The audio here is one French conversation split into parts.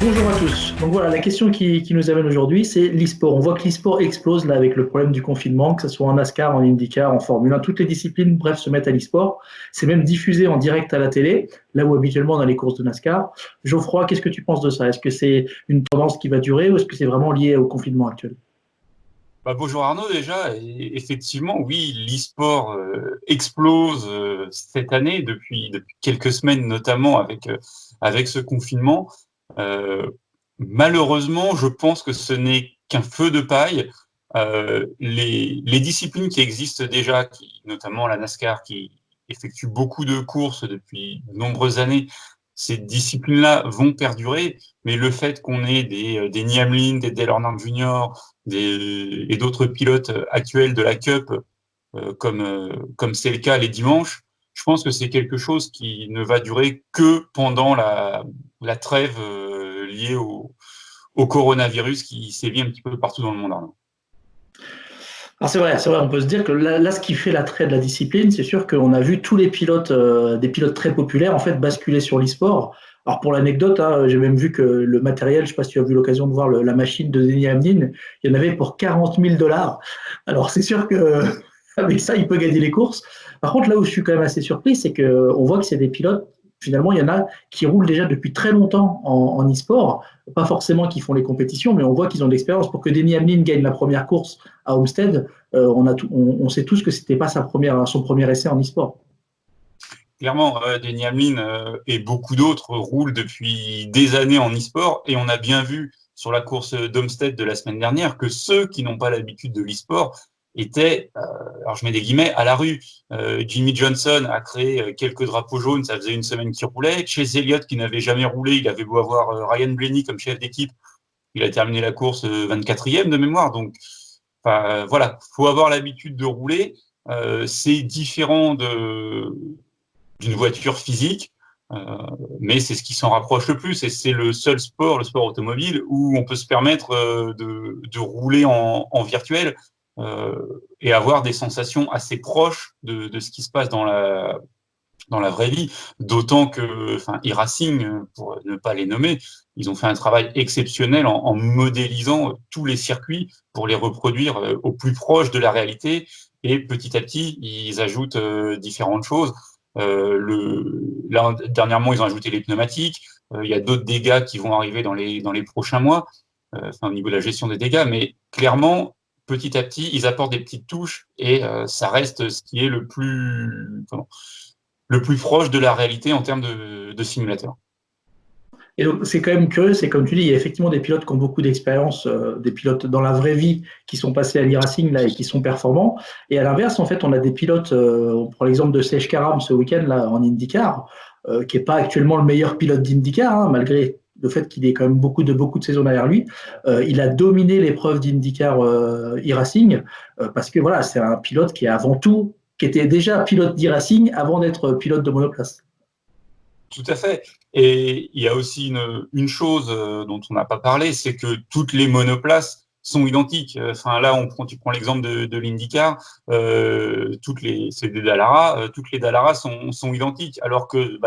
Bonjour à tous. Donc voilà, la question qui nous amène aujourd'hui, c'est l'e-sport. On voit que l'e-sport explose là avec le problème du confinement, que ce soit en NASCAR, en IndyCar, en Formule 1, toutes les disciplines, bref, se mettent à l'e-sport. C'est même diffusé en direct à la télé, là où habituellement dans les courses de NASCAR. Geoffroy, qu'est-ce que tu penses de ça? Est-ce que c'est une tendance qui va durer ou est-ce que c'est vraiment lié au confinement actuel? Bonjour Arnaud déjà, et effectivement oui, l'e-sport explose cette année depuis quelques semaines notamment avec ce confinement. Euh, Malheureusement, je pense que ce n'est qu'un feu de paille. Les disciplines qui existent déjà, notamment la NASCAR qui effectue beaucoup de courses depuis de nombreuses années, ces disciplines-là vont perdurer, mais le fait qu'on ait des Niamlin, des Dale Earnhardt Jr., et d'autres pilotes actuels de la Cup, comme c'est le cas les dimanches, je pense que c'est quelque chose qui ne va durer que pendant la trêve liée au coronavirus qui sévit un petit peu partout dans le monde, Arnaud. Alors c'est vrai, on peut se dire que là, ce qui fait l'attrait de la discipline, c'est sûr qu'on a vu tous les pilotes, des pilotes très populaires, en fait, basculer sur l'e-sport. Alors pour l'anecdote, hein, j'ai même vu que le matériel, je ne sais pas si tu as eu l'occasion de voir la machine de Denny Hamlin, il y en avait pour 40 000 dollars. Alors c'est sûr que avec ça, il peut gagner les courses. Par contre, là où je suis quand même assez surpris, c'est qu'on voit que c'est des pilotes, finalement, il y en a qui roulent déjà depuis très longtemps en e-sport, pas forcément qui font les compétitions, mais on voit qu'ils ont de l'expérience. Pour que Denny Hamlin gagne la première course à Homestead, on sait tous que c'était pas son premier essai en e-sport. Clairement, Denny Hamlin et beaucoup d'autres roulent depuis des années en e-sport et on a bien vu sur la course d'Homestead de la semaine dernière que ceux qui n'ont pas l'habitude de l'e-sport étaient, alors je mets des guillemets, à la rue. Jimmy Johnson a créé quelques drapeaux jaunes, ça faisait une semaine qu'il roulait. Chase Elliott, qui n'avait jamais roulé, il avait beau avoir Ryan Blaney comme chef d'équipe, il a terminé la course 24e de mémoire. Donc, voilà, faut avoir l'habitude de rouler. C'est différent d'une voiture physique, euh, mais c'est ce qui s'en rapproche le plus et c'est le seul sport, le sport automobile, où on peut se permettre de rouler en virtuel et avoir des sensations assez proches de ce qui se passe dans la vraie vie, d'autant que e-Racing, pour ne pas les nommer, ils ont fait un travail exceptionnel en modélisant tous les circuits pour les reproduire au plus proche de la réalité et petit à petit, ils ajoutent différentes choses. Là, dernièrement, ils ont ajouté les pneumatiques. Il y a d'autres dégâts qui vont arriver dans les prochains mois, au niveau de la gestion des dégâts. Mais clairement, petit à petit, ils apportent des petites touches et ça reste ce qui est le plus proche de la réalité en termes de simulateur. Et donc, c'est quand même curieux, c'est comme tu dis, il y a effectivement des pilotes qui ont beaucoup d'expérience, des pilotes dans la vraie vie qui sont passés à l'e-racing là et qui sont performants. Et à l'inverse, en fait, on a des pilotes, on prend l'exemple de Sej Karam ce week-end là en IndyCar, qui n'est pas actuellement le meilleur pilote d'IndyCar, hein, malgré le fait qu'il ait quand même beaucoup de saisons derrière lui. Il a dominé l'épreuve d'IndyCar e-racing parce que voilà, c'est un pilote qui est avant tout, qui était déjà pilote d'e-racing avant d'être pilote de monoplace. Tout à fait. Et il y a aussi une chose dont on n'a pas parlé, c'est que toutes les monoplaces sont identiques. Enfin, là, tu prends l'exemple de l'IndyCar, c'est des Dallara, toutes les Dallara sont identiques, alors que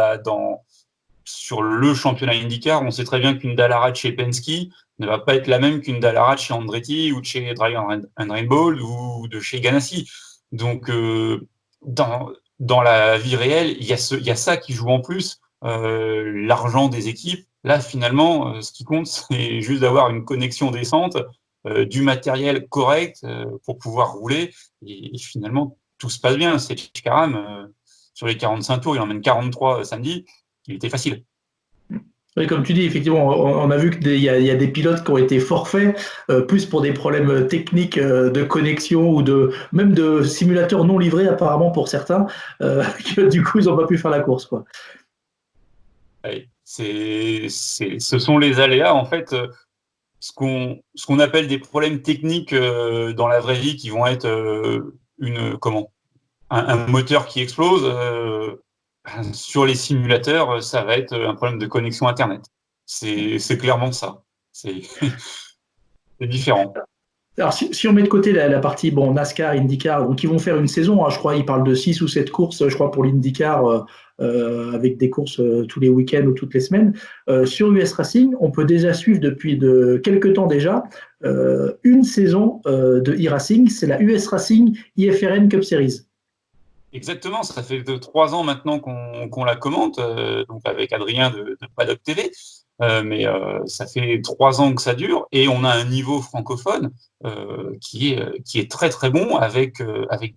sur le championnat IndyCar, on sait très bien qu'une Dallara de chez Penske ne va pas être la même qu'une Dallara de chez Andretti ou de chez Dragon and Rainbow ou de chez Ganassi. Donc, dans, dans la vie réelle, il y a ça qui joue en plus, l'argent des équipes. Là, finalement, ce qui compte, c'est juste d'avoir une connexion décente, du matériel correct pour pouvoir rouler. Et finalement, tout se passe bien. C'est Karam, sur les 45 tours, il emmène 43 samedi. Il était facile. Oui, comme tu dis, effectivement, on a vu qu'il y a des pilotes qui ont été forfaits, plus pour des problèmes techniques de connexion ou même de simulateurs non livrés apparemment pour certains, que du coup ils n'ont pas pu faire la course, quoi. Ouais, ce sont les aléas, en fait, ce qu'on appelle des problèmes techniques dans la vraie vie qui vont être un moteur qui explose. Sur les simulateurs, ça va être un problème de connexion Internet. C'est clairement ça. C'est c'est différent. Alors si on met de côté la partie bon NASCAR, IndyCar, donc ils vont faire une saison, hein, je crois, ils parlent de 6 ou 7 courses, je crois pour l'IndyCar avec des courses tous les week-ends ou toutes les semaines. Sur US Racing, on peut déjà suivre depuis quelques temps déjà une saison de e-racing, c'est la US Racing IFRN Cup Series. Exactement, ça fait 3 ans maintenant qu'on la commente, donc avec Adrien de Paddock TV. Mais ça fait 3 ans que ça dure et on a un niveau francophone qui est très très bon avec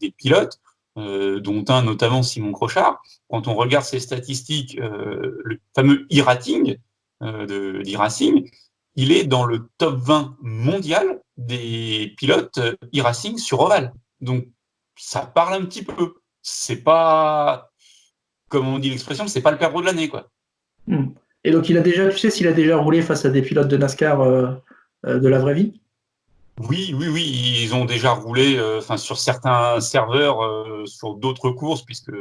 des pilotes, dont un notamment Simon Crochard. Quand on regarde ses statistiques, le fameux e-rating d'e-racing, il est dans le top 20 mondial des pilotes e-racing sur ovale. Donc ça parle un petit peu. C'est pas, comme on dit l'expression, c'est pas le perdreau de l'année, quoi. Et donc, tu sais s'il a déjà roulé face à des pilotes de NASCAR de la vraie vie? Oui, ils ont déjà roulé sur certains serveurs, sur d'autres courses, puisque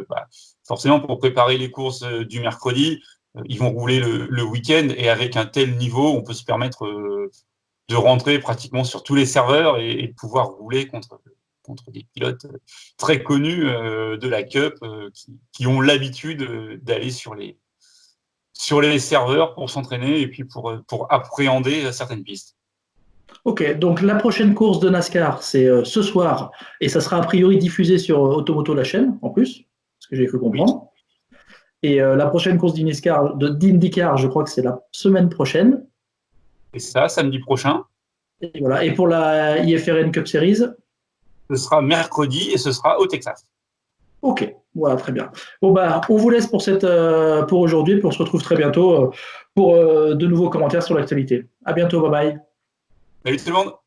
forcément, pour préparer les courses du mercredi, ils vont rouler le week-end, et avec un tel niveau, on peut se permettre de rentrer pratiquement sur tous les serveurs et de pouvoir rouler contre des pilotes très connus de la Cup qui ont l'habitude d'aller sur les serveurs pour s'entraîner et puis pour appréhender certaines pistes. Ok, donc la prochaine course de NASCAR, c'est ce soir, et ça sera a priori diffusé sur Automoto la chaîne, en plus, ce que j'ai cru Oui. comprendre. Et la prochaine course d'IndyCar, je crois que c'est la semaine prochaine. Et ça, samedi prochain. Et voilà. Et pour la IFRN Cup Series? Ce sera mercredi et ce sera au Texas. Ok, voilà, très bien. Bon, on vous laisse pour aujourd'hui, puis on se retrouve très bientôt pour de nouveaux commentaires sur l'actualité. À bientôt, bye bye. Salut tout le monde!